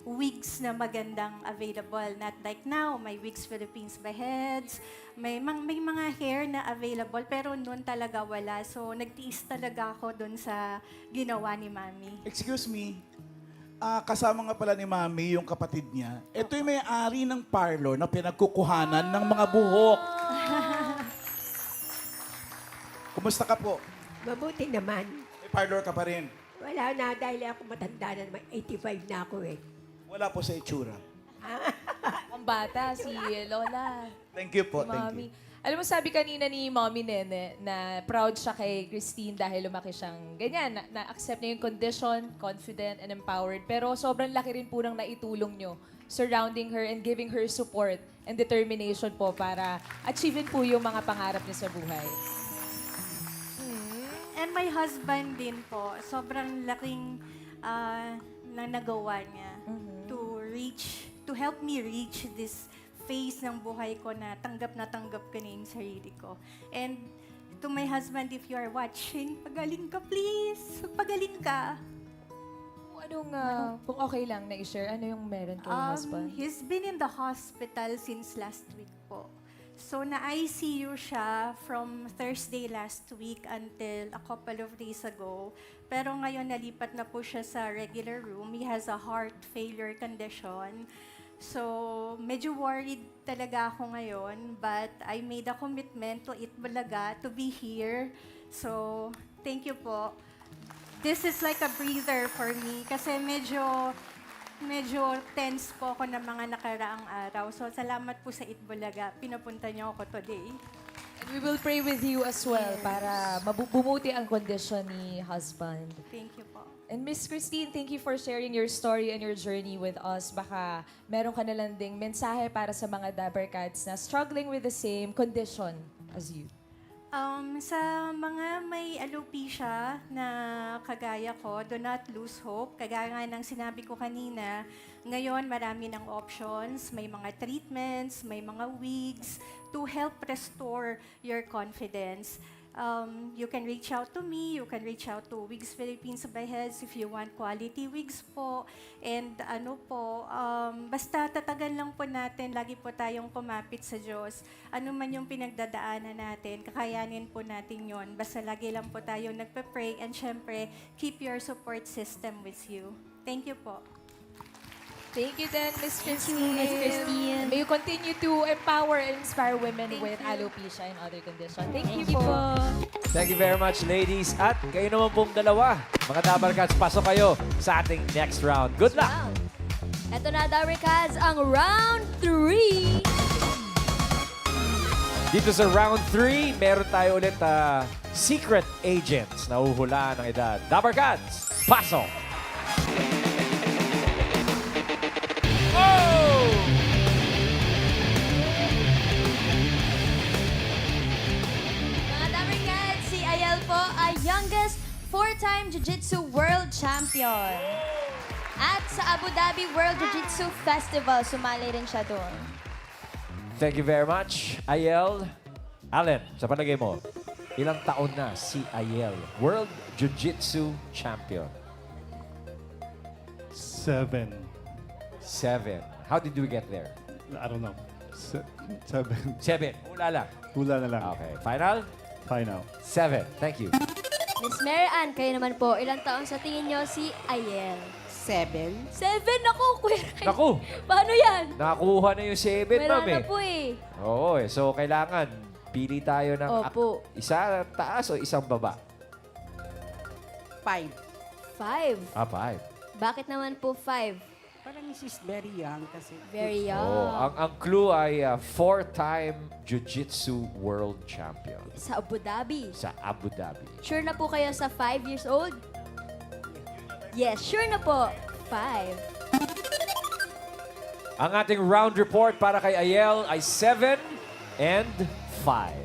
wigs na magandang available. Not like now, may Wigs Philippines by Heads, may mga hair na available, pero noon talaga wala. So, nagtiis talaga ako dun sa ginawa ni Mami. Excuse me. Kasama nga pala ni Mami yung kapatid niya. Ito yung may-ari ng parlor na pinagkukuhanan ng mga buhok. Kumusta ka po? Mabuti naman. May parlor ka pa rin. Wala na dahil ako matanda na naman. 85 na ako eh. Wala po sa itsura. Ang bata, si Lola. Thank you po, Si thank Mommy. you. Alam mo, sabi kanina ni Mommy Nene na proud siya kay Christine dahil lumaki siyang ganyan, na-accept niya yung condition, confident and empowered. Pero sobrang laki rin po ng naitulong nyo, surrounding her and giving her support and determination po para achievein po yung mga pangarap niya sa buhay. And my husband din po, sobrang laking na nagawa niya to help me reach this phase ng buhay ko na tanggap ko na yung sarili ko. And to my husband, if you are watching, pagaling ka please. Pagaling ka. Kung okay lang na i-share, ano yung meron kay husband? He's been in the hospital since last week po. So, na-ICU siya from Thursday last week until a couple of days ago. Pero ngayon, nalipat na po siya sa regular room. He has a heart failure condition. So, medyo worried talaga ako ngayon. But I made a commitment to Itbulaga to be here. So, thank you po. This is like a breather for me. Kasi medyo tense po ako ng mga nakaraang araw. So, salamat po sa Itbulaga. Pinapunta niyo ako today. And we will pray with you as well para bumuti ang kondisyon ni husband. Thank you po. And Miss Christine, thank you for sharing your story and your journey with us. Baka meron ka na lang ding mensahe para sa mga Dabber Cats na struggling with the same condition as you. Sa mga may alopecia na kagaya ko, do not lose hope. Kagaya nga ng sinabi ko kanina, ngayon marami ng options, may mga treatments, may mga wigs to help restore your confidence. You can reach out to me, you can reach out to Wigs Philippines by Heads if you want quality wigs po. And basta tatagan lang po natin, lagi po tayong kumapit sa Diyos. Ano man yung pinagdadaanan natin, kakayanin po natin yon. Basta lagi lang po tayong nagpe-pray and syempre, keep your support system with you. Thank you po. Thank you then, Miss Christine. Miss Christine. May you continue to empower and inspire women with alopecia and other conditions. Thank you po. Thank you very much, ladies. At kayo naman pong dalawa, mga Dabber Cats, pasok kayo sa ating next round. Good luck! Ito na, Dabber Cats, ang round 3. Dito sa round 3, meron tayo ulit secret agents na uhulaan ng edad. Dabber Cats, pasok! Mga Dabber Cats, si Ayel po ay youngest 4-time Jiu-Jitsu World Champion. At sa Abu Dhabi World Jiu-Jitsu Festival, sumali rin siya doon. Thank you very much, Ayel. Allen, sa palagay mo, ilang taon na si Ayel, World Jiu-Jitsu Champion? 7. 7. How did we get there? I don't know. 7. 7. Hula lang. Hula na lang. Okay. Final? Final. 7. Thank you. Miss Mary Ann, kayo naman po, ilang taon sa tingin nyo si Ayel? 7. 7 ako, Kuya Ray. Naku, Paano yan? nakuha na yung 7, Wala ma'am na eh. po eh. Oo eh. So, kailangan pili tayo ng Opo. isa taas o isang baba. 5. 5. 5. Bakit naman po 5? Parang she's very young kasi. Very young. Oh, ang clue ay 4-time Jiu-Jitsu World Champion Sa Abu Dhabi. sa Abu Dhabi. Sure na po kayo sa 5 years old? Yes, sure na po. 5. Ang ating round report para kay Ayel ay 7 and 5.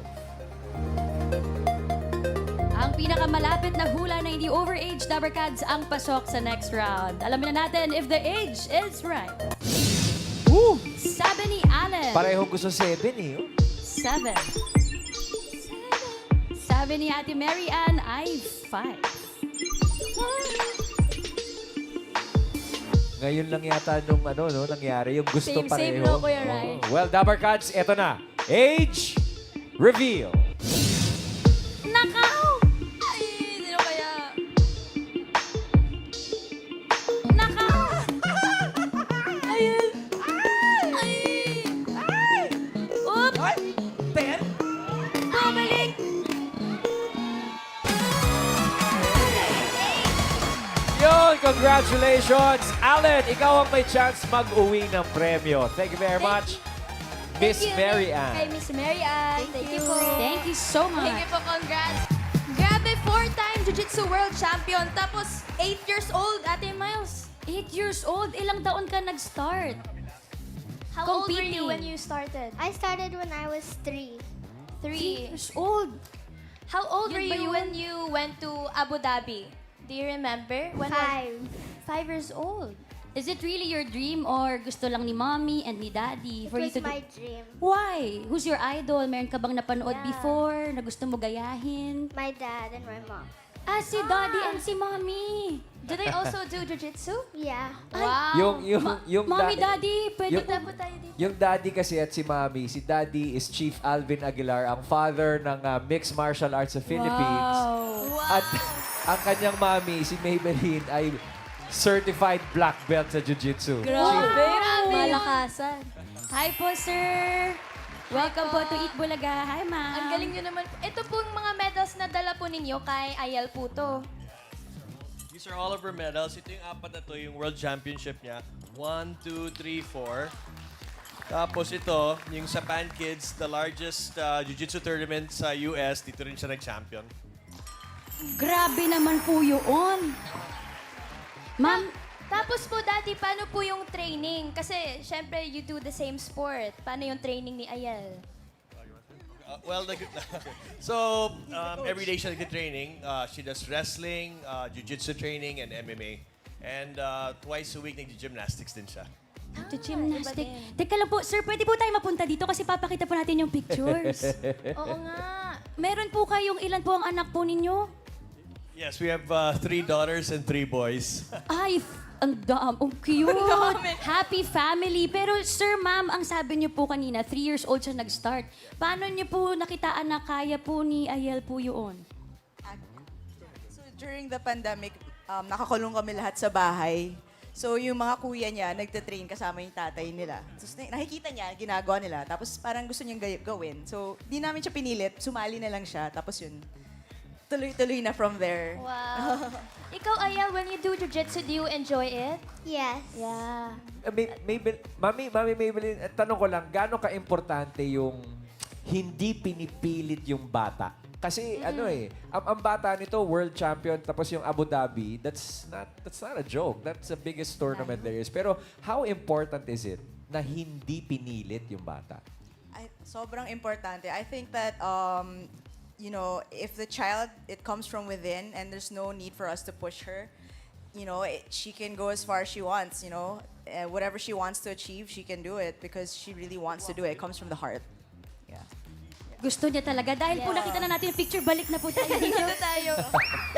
Ang pinakamalapit na hula na hindi overage, Dabarkads, ang pasok sa next round. Alamin na natin if the age is right. Sabi ni Allen. Pareho gusto 7 eh. Oh. 7. Sabi ni Ate Mary Ann ay 5. Ngayon lang yata nung nangyari yung gusto Same, pareho. no, Kuya Rai? Oh. Well, Dabarkads, eto na. Age reveal. Nakaw! Ay, sino kaya? Nakaw! Ayun! Ay! Ay! Oop! 10? Bumalik! Yon, congratulations! Allen, ikaw ang may chance mag-uwi ng premyo. Thank you very much, Miss Thank you, Mary Kay Ann. Miss Mary Ann. Thank you po. Thank you so much. Thank you po, congrats. Grabe, 4-time Jiu-Jitsu World Champion. Tapos, 8 years old, Ate Miles. 8 years old? Ilang taon ka nag-start? How old were Competing. you when you started? I started when I was 3. 3 years old. How old Yun were ba you yun? when you went to Abu Dhabi? Do you remember? When 5. 5 years old. Is it really your dream or gusto lang ni mommy and ni daddy It for you was to do? my dream. Why? Who's your idol? Meron ka bang napanood Yeah. before na gusto mo gayahin? My dad and my mom. Ah, si daddy and si mommy. Do they also do jiu-jitsu? Yeah. Wow. Yung Mommy, da- daddy, pwede yung- na po tayo dito. Yung daddy kasi at si mommy, si daddy is Chief Alvin Aguilar, ang father ng Mixed Martial Arts sa Philippines. Wow. At ang kanyang mommy, si Maybelline, ay certified black belt sa Jiu-Jitsu. Grabe. Malakasan. Hi po, sir. Welcome po to Eat Bulaga. Hi, ma'am. Ang galing nyo naman. Ito pong mga medals na dala po ninyo kay Ayel po to. These are all of her medals. Ito yung apat na to, yung World Championship niya. 1, 2, 3, 4. Tapos ito, yung sa Pan Kids, the largest jiu-jitsu tournament sa US. Dito rin siya nag-champion. Grabe naman po yun. Ma'am, Tapos po, Daddy, paano po yung training? Kasi, syempre, you do the same sport. Paano yung training ni Ayel? So, every day siya nag-training. She does wrestling, jiu-jitsu training, and MMA. And twice a week nag-gymnastics din siya. gymnastic. Teka lang po, sir, pwede po tayo mapunta dito kasi papakita po natin yung pictures. Oo nga. Meron po kayong ilan po ang anak po ninyo? Yes, we have 3 daughters and 3 boys. Ay, ang cute. Happy family. Pero sir, ma'am, ang sabi niyo po kanina, 3 years old siya nag-start. Paano niyo po nakitaan na kaya po ni Ayel po yun? So during the pandemic, nakakulong kami lahat sa bahay. So yung mga kuya niya, nagte-train kasama yung tatay nila. So nakikita niya, ginagawa nila. Tapos parang gusto niyang gawin. So di namin siya pinilit, sumali na lang siya. Tapos yun, tuloy-tuloy na from there. Wow. Ikaw, Ayel, when you do jiu-jitsu, do you enjoy it? Yes. Yeah. Mami Maybelline, tanong ko lang, gaano ka-importante yung hindi pinipilit yung bata? Kasi ang bata nito, world champion, tapos yung Abu Dhabi, that's not a joke. That's the biggest tournament there is. Pero how important is it na hindi pinilit yung bata? Sobrang importante. I think that, you know, if the child, it comes from within and there's no need for us to push her, you know, she can go as far as she wants, you know. Whatever she wants to achieve, she can do it because she really wants to do it. It comes from the heart. Yeah. Gusto niya talaga. Dahil po nakita na natin yung picture, balik na po tayo dito. Dito tayo.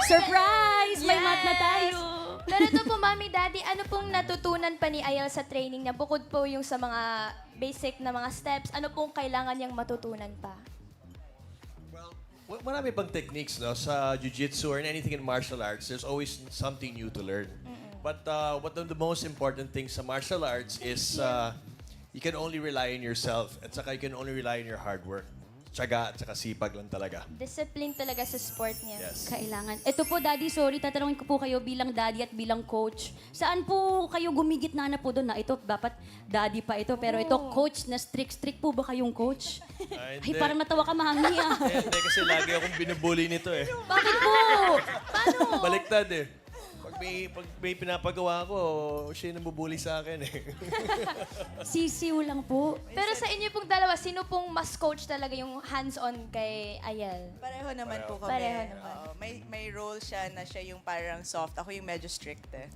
Surprise! May mat na Yes. tayo. Pero ito po, Mami, Daddy, ano pong natutunan pa ni Ayel sa training niya? Bukod po yung sa mga basic na mga steps, ano pong kailangan niyang matutunan pa? Marami pang techniques, no? Sa jiu-jitsu or in anything in martial arts, there's always something new to learn. But one of the most important things sa martial arts is you can only rely on yourself at saka you can only rely on your hard work. Tiyaga at saka sipag lang talaga. Discipline talaga sa sport niya. Yes. Kailangan. Ito po, Daddy, sorry, tatanungin ko po kayo bilang daddy at bilang coach. Saan po kayo gumigitna na po doon na ito, dapat daddy pa ito, pero ito, coach na strict po ba kayong coach? Ay, parang natawa ka, mami, ah. Hindi, kasi lagi akong binubuli nito eh. Bakit po? Paano? Baliktad eh. Pag may pinapagawa ko, siya yung nabubuli sa akin eh. Sisiw lang po. Pero sa inyo pong dalawa, sino pong mas coach talaga yung hands-on kay Ayel? Pareho naman po kami. Pareho naman. May role siya na siya yung parang soft. Ako yung medyo strict eh.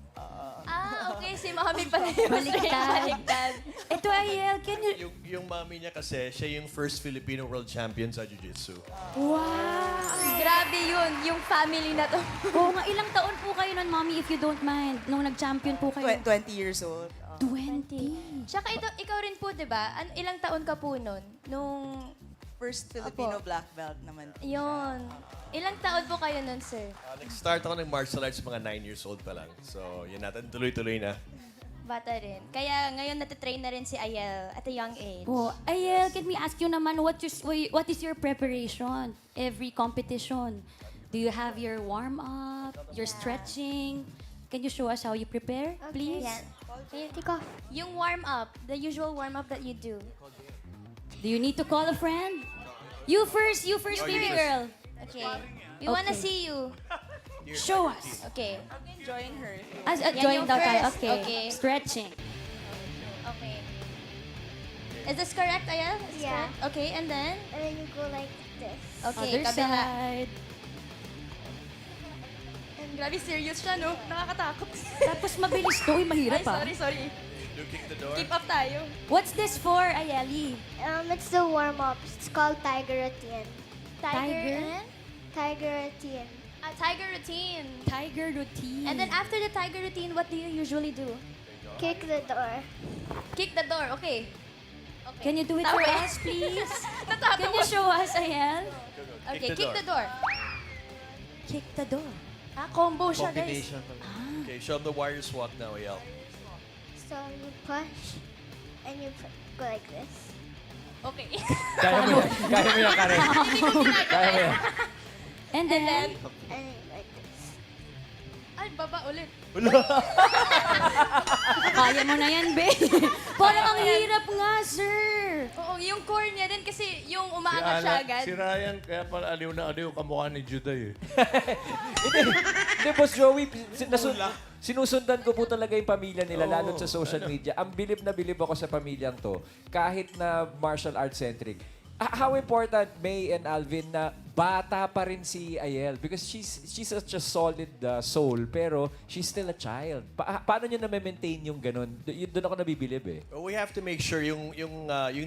Okay. Si Mami pala yung baliktad. Ito, Ayel, can you... yung mami niya kasi, siya yung first Filipino world champion sa Jiu-Jitsu. Grabe yun, yung family na to. Oo nga, ilang taon po kayo nun, Mommy, if you don't mind, nung nag-champion po kayo? 20 years old. 20. Tsaka ikaw rin po, di ba? Ilang taon ka po nun? Nung... First Filipino black belt naman. Yun. Ilang taon po kayo nun, sir? Nag-start ako ng martial arts mga 9 years old pa lang. So, yun natin, tuloy-tuloy na. Bata rin. Kaya ngayon natitrain na rin si Ayel at a young age. Oh, Ayel, can we ask you naman, what is your preparation every competition? Do you have your warm-up, your stretching? Can you show us how you prepare, please? Yan. Yung warm-up, the usual warm-up that you do. Do you need to call a friend? You first, baby girl. Okay. We wanna see you. Show us. Okay. Join her. As Yan join yung daw tayo. first. Okay. Okay. Stretching. Okay. Is this correct, Ayel? Is this Yeah. correct? Okay, and then? And then you go like this. Okay, Other kabila. side. Grabe, serious siya, no? Nakakatakot. Tapos mabilis to. Uy, mahirap ah. Sorry. You kick the door. Keep up tayo. What's this for, Ayeli? It's the warm-up. It's called Tiger Routine. Tiger? Tiger Routine. Tiger routine. Tiger routine. And then after the tiger routine, what do you usually do? Kick the door. Kick the door. Okay. Can you do it for us, please? Can you show us, Ayel? Okay, kick the door. Kick the door. Combo siya, guys. Combination. Okay, show them the warriors walk now, Ayel. So you push and you go like this. Okay. Kaya mo yan, Karen. Kaya mo yan. And then, And then like this. Ay, baba ulit. kaya mo na yan, babe. Parang ang hirap nga, sir. Oo, yung core niya din kasi yung umaangat siya agad. Si Ryan, kaya pala aliw na aliw kamukha ni Juday eh. Hindi, Boss Joey, sinusundan ko po talaga yung pamilya nila, lalo sa social media. Ang bilib na bilib ako sa pamilyang to, kahit na martial arts centric. How important, May and Alvin, na bata pa rin si Ayel? Because she's such a solid soul, pero she's still a child. Paano niya na-maintain yung ganun? Doon ako nabibilib eh. We have to make sure yung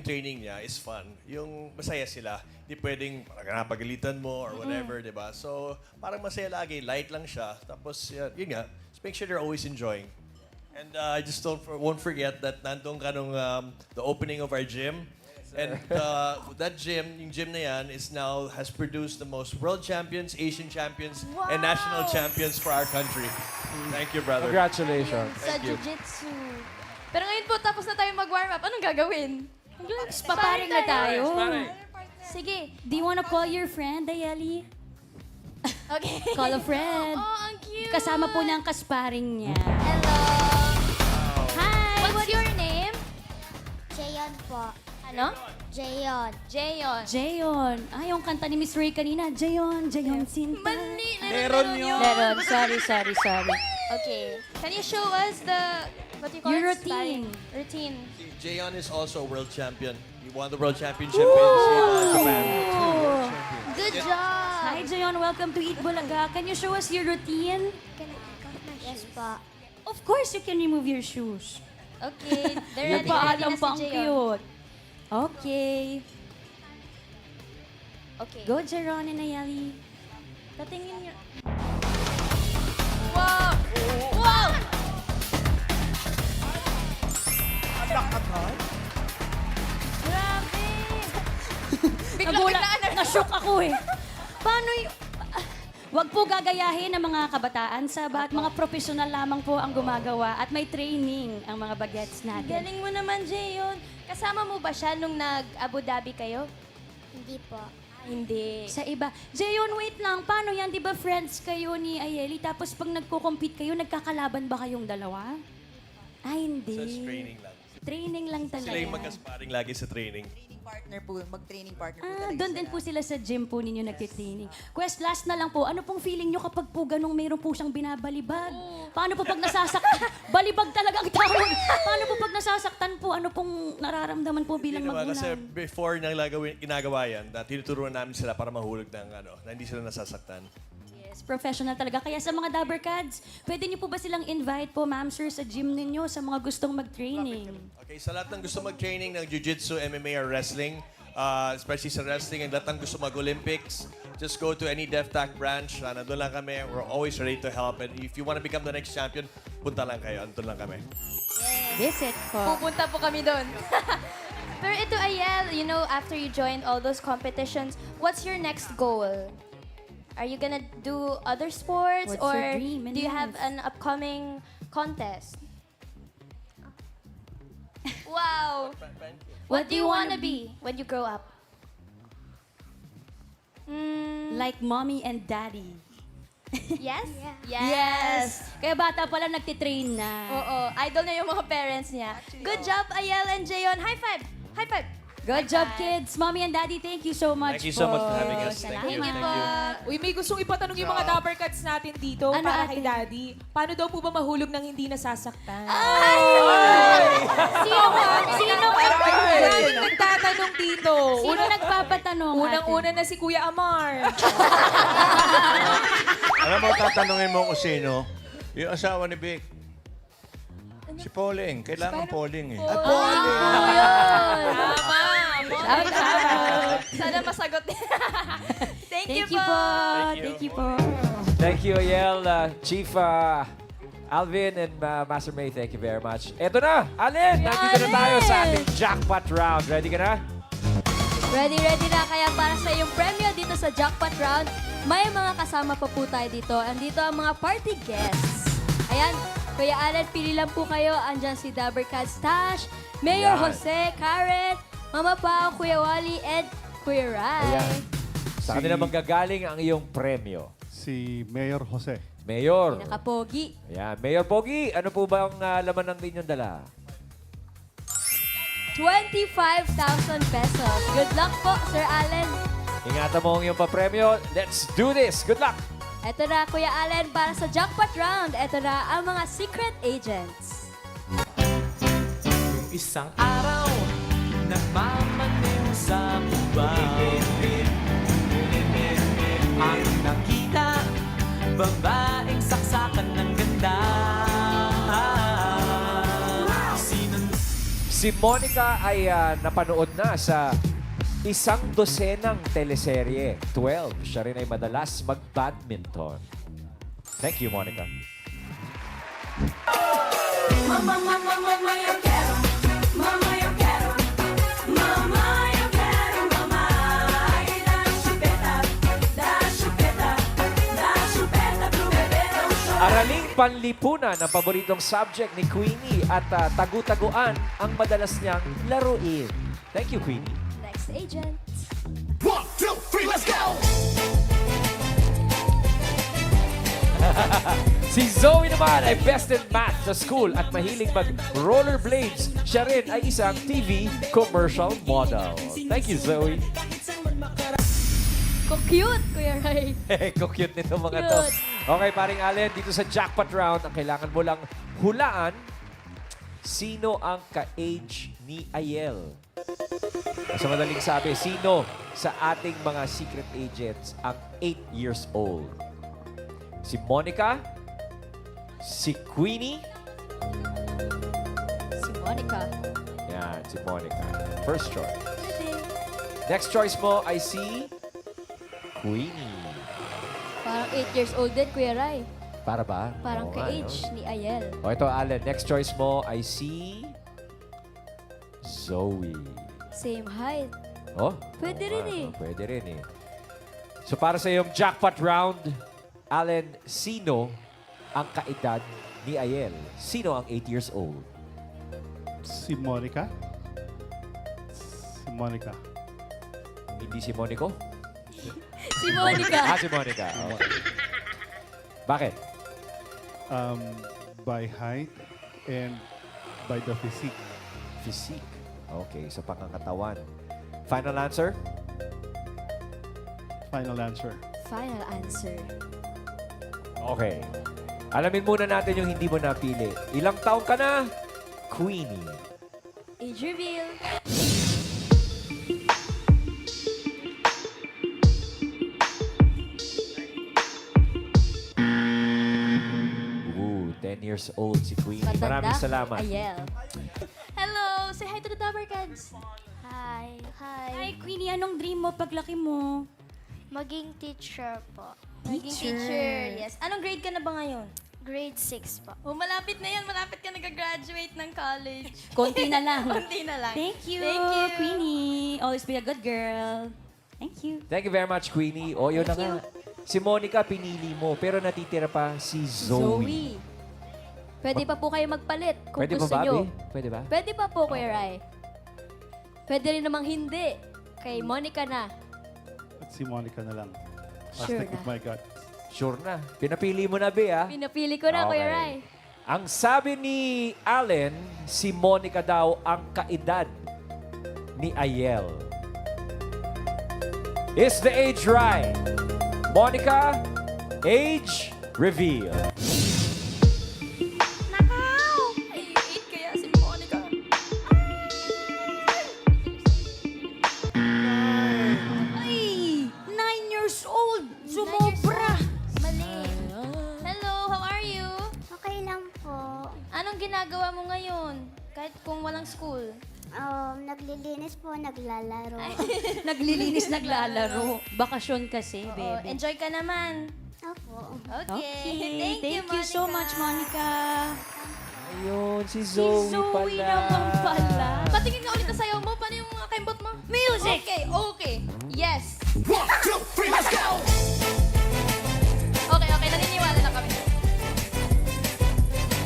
training niya is fun. Yung masaya sila. Hindi pwedeng napagalitan mo or whatever, di ba? So, parang masaya lagi. Light lang siya. Tapos, yun nga. Just make sure they're always enjoying. And I just won't forget that nandun ka nung the opening of our gym. And that gym, yung gym na yan, has produced the most world champions, Asian champions, and national champions for our country. Thank you, brother. Congratulations. Sa jiu-jitsu. Pero ngayon po, tapos na tayo mag-warm up. Anong gagawin? Paparing na tayo. Sige. Do you wanna call your friend, Ayeli? Okay. Call a friend. Oh, ang cute. Kasama po niya ang kasparing niya. Hello. Hi! What's your name? Jayon po. Ano? Jayon. Jayon. Jayon. Yung kanta ni Miss Ray kanina. Jayon Sinta. Mali. Meron yun. Meron. Sorry. Okay. Can you show us what you call Your it? routine. Routine. Jayon is also a world champion. He won the world championship in Japan. Good job. Hi, Jayon. Welcome to Eat Bulaga. Can you show us your routine? Can I take off my shoes? Yes po. Of course, you can remove your shoes. Okay. They're ready Nagpaalam na pa ang si Jayon. cute. Okay. Okay. Go, Jeron and Ayeli. Patingin niyo. Wow! Wow! Grabe! Biglang Nagulat. Na-shock ako eh. Paano yung... Wag po gagayahin ng mga kabataan sa at mga profesional lamang po ang gumagawa at may training ang mga bagets natin. Galing mo naman, Jayon. Kasama mo ba siya nung nag-Abu Dhabi kayo? Hindi po. Hindi. Sa iba. Jayon, wait lang. Paano yan? Di ba friends kayo ni Ayeli? Tapos pag nagko-compete kayo, nagkakalaban ba kayong dalawa? Ay, hindi. Sa training lang. Training lang talaga. Sila yung magkasparing lagi sa training. Partner po, mag-training partner po Ah, talaga doon din po sila sa gym po ninyo nagtitraining. Quest, last na lang po, ano pong feeling nyo kapag po ganong mayroon po siyang binabalibag? Paano po pag nasasaktan? Balibag talaga ang tawag. Paano po pag nasasaktan po? Ano pong nararamdaman po bilang Hindi naman, kasi magulang? before nang ginagawa yan, tinuturuan namin sila para mahulog ng na hindi sila nasasaktan. Yes, professional talaga. Kaya sa mga Dabber Cats, pwede niyo po ba silang invite po, ma'am, sir, sa gym ninyo sa mga gustong mag-training? Okay, sa lahat ng gusto mag-training ng Jiu-Jitsu, MMA, or wrestling, especially sa wrestling, and lahat ng gusto mag-Olympics, just go to any DefTac branch. Nandun lang kami. We're always ready to help. And if you want to become the next champion, punta lang kayo. Andun lang kami. Visit po. Pupunta po kami doon. Pero ito, Ayel, you know, after you joined all those competitions, what's your next goal? Are you gonna do other sports? What's or your dream in do you have life? an upcoming contest? Wow! What do you wanna be when you grow up? Like mommy and daddy. Yes? Yes! Kaya bata pala nagtitrain na. Oo, idol na yung mga parents niya. Good job, Ayel and Jayon. High five! High five! Good job, kids. Mommy and daddy, thank you so much Thank you so po. much for having us. Thank you. Thank you po. Uy, may gustong ipatanong yung mga Dabber Cats natin dito Ano, para ate? kay Daddy. Paano daw po ba mahulog ng hindi nasasaktan? Sino ba? Sino Maraming nagtatanong dito. Sino nagpapatanong? Unang-una na si Kuya Amar. Alam mo, tatanungin mo kung sino? Yung asawa ni Vic. Si Pauling. Kailangan Pauling eh. Sana masagot niya. Thank you Thank you po. po. Thank you po. Thank you, Ayel, Chief Alvin, and Master May. Thank you very much. Eto na, Alin! Nandito na tayo sa ating jackpot round. Ready ka na? Ready na. Kaya para sa iyong premyo dito sa Jackpot Round, may mga kasama pa po tayo dito. Andito ang mga party guests. Ayan, Kuya Alan, pili lang po kayo. Andyan si Dabber Cats Tash, Mayor Ayan. Jose, Karen, Mama Pao, Kuya Wally, and Kuya Rai. Ayan. Sa kanila manggagaling ang iyong premyo. Si Mayor Jose. Mayor. Nakapogi. Ayan. Mayor Pogi, ano po ba ang laman ng inyong dala? 25,000 pesos. Good luck po, Sir Allen. Ingatan mo ang iyong papremyo. Let's do this. Good luck! Eto na, Kuya Allen, para sa Jackpot Round, eto na ang mga secret agents. Isang araw, nagmamaneho sa bubay. Ang nakita, babaeng saksakan ng ganda. Si Monica ay napanood na sa 100 teleserye. 12. Siya rin ay madalas mag-badminton. Thank you, Monica. Mama, mama, mama, yo quiero. Mama, yo quiero. Mama, yo quiero. Mama, y da chupeta. Da chupeta. Da chupeta pro bebé não chora. Araling panlipunan ang paboritong subject ni Queenie at tagu-taguan ang madalas niyang laruin. Thank you, Queenie. Next agent. 1, 2, 3, let's go! Si Zoe naman ay best in math sa school at mahilig mag-rollerblades. Siya rin ay isang TV commercial model. Thank you, Zoe. Cute, Kuya Rai. Cute nito mga to. Cute. Okay, paring Allen, dito sa jackpot round, ang kailangan mo lang hulaan sino ang ka-age ni Ayel. Sa madaling sabi, sino sa ating mga secret agents ang 8 years old? Si Monica, si Queenie, Si Monica. yan, si Monica. First choice. Next choice mo ay si Queenie. Parang 8 years old din, Kuya Rai. Para ba? Parang Oo nga, ka-age no? ni Ayel. O ito, Allen. Next choice mo ay si Zoe. Same height. Oh? Pwede rin eh. Pwede rin eh. So para sa iyong jackpot round, Allen, sino ang kaedad ni Ayel? Sino ang 8 years old? Si Monica. Si Monica. Hindi si Monico? Si Monica. Si Monica. Okay. Bakit? By height and by the physique. Physique. Okay, sa pangangatawan. Final answer? Final answer. Final answer. Okay. Alamin muna natin yung hindi mo napili. Ilang taong ka na? Queenie. Age reveal. Ooh, 10 years old si Queenie. Matanda. Maraming salamat. Ayel. Hello! Say hi to the Dabber Cats. Hi. Hi, Queenie. Anong dream mo paglaki mo? Maging teacher po. Naging teacher. Yes. Anong grade ka na ba ngayon? Grade 6 po. Oh, malapit na yan. Malapit ka nag-graduate ng college. Konti na lang. Konti na lang. Thank you, Thank you. Queenie. Always be a good girl. Thank you. Thank you very much, Queenie. O, yun na nga. Si Monica, pinili mo. Pero natitira pa si Zoe. Pwede pa po kayo magpalit kung Pwede gusto ba, nyo. Bobby? Pwede ba? Pwede pa po, Kuya Rai. Pwede rin namang hindi. Kay Monica na. At si Monica na lang. I'll Sure stick with na. my gut. Sure na. Pinapili mo na, Be, ah. Pinapili ko na, Kuya Okay. Rai. Ang sabi ni Allen, si Monica daw ang kaedad ni Ayel. Is the age right? Monica, age reveal. Nakaw! Ay, 8 kaya si Monica. Ay! 9 years old! Sumobra! Mali. Hello, how are you? Okay lang po. Anong ginagawa mo ngayon? Kahit kung walang school. Naglilinis po, naglalaro. Naglilinis, naglalaro. Bakasyon kasi, Oo, bebe. enjoy ka naman. Opo. Okay. Thank you so much, Monica. Ayun, si Zoe, Zoe pala. naman pala. Patingin nga ulit na sayaw mo. Paano yung mga kaimbot mo? Music! Okay, okay. Yes. 1, 2, 3, let's go! Okay, okay. Naniniwala na kami.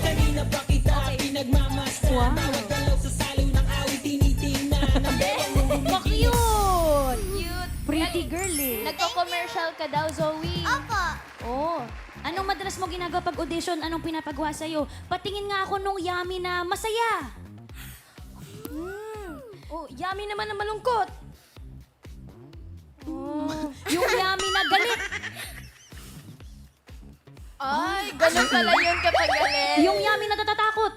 Kanina pa kita pinagmamasdan. Wow. Bawat galaw sa saliw ng awit tinitingnan. Ang Cute! Cute. Pretty girl eh. Nagko-commercial ka daw, Zoe. Opo. Oh. Anong madalas mo ginagawa pag audition? Anong pinapagawa sa'yo? Patingin nga ako nung yummy na masaya. Oh, yummy naman na malungkot. Yung yummy na galit. Ay, ganun pala yun kapag galit. Yung yummy na natatakot.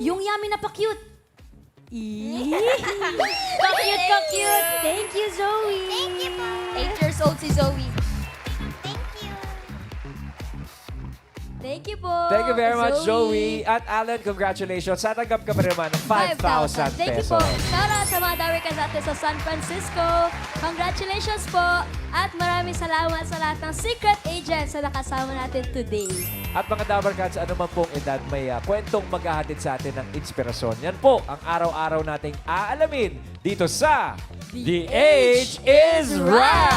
Yung yummy na pa-cute. Ka-cute, ka-cute. Thank you, Zoe. Thank you po. 8 years old si Zoe. Thank you. Thank you po. Thank you very much, Zoe. At Alan, congratulations. Tatanggap ka pa naman ng 5,000 Thank you pesos. po. Shoutout sa mga Dabber natin sa San Francisco. Congratulations po. At maraming salamat sa lahat ng secret agents na nakasama natin today. At mga Dabber Cats, ano man pong edad, may kwentong maghahatid sa atin ng inspirasyon. Yan po ang araw-araw nating aalamin dito sa The Age is Right!